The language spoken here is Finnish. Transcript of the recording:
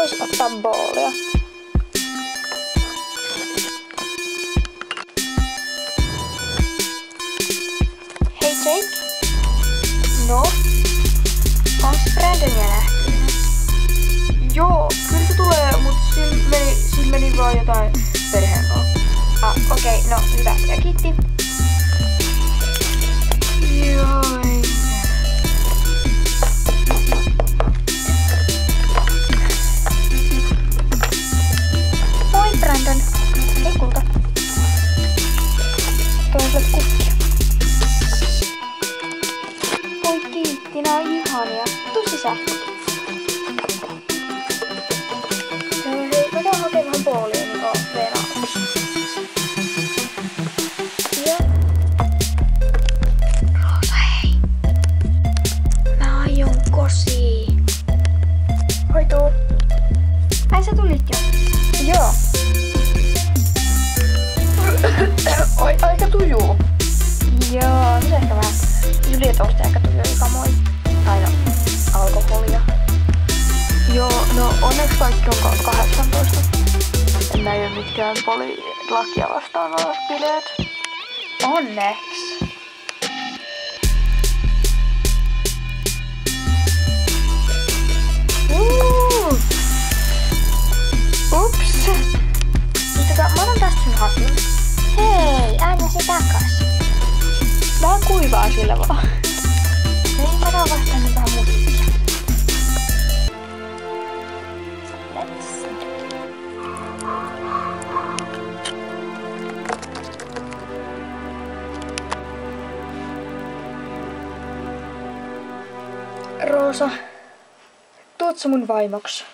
vois ottaa boolia. Hei Jake. No? Onks Brandonia nähty? Joo, kyllä se tulee, mut sillä meni vaan jotain perheen kanssa. Okei, no hyvä. Ja kiitti. Joi. Moi Brandon. Hei kulta. Toin sulle kukkia. Oi kiitti, nää on ihania. Tuu sisään. Hei, mä käyn hakemaan vähän boolia, niin on Veena. Joo. Roosa, hei. Mä aion kosiin. Hoituu. Ai sä tulit jo? Joo. Aika tujuu. Joo, nyt ehkä vähän ylitosta ehkä tuli kamoi. Tai no, alkoholia. Joo, no onneksi kaikki on 18. En ei oo mitkään lakia vastaan olevat bileet. Onneksi. Ups. Mä otan tästä sun hatun. Hei, anna se takas. Vähän kuivaa sillä vaan. Hei, mä otan vasta nyt vähän musiikkia. Roosa, tuut sä mun vaimoksi?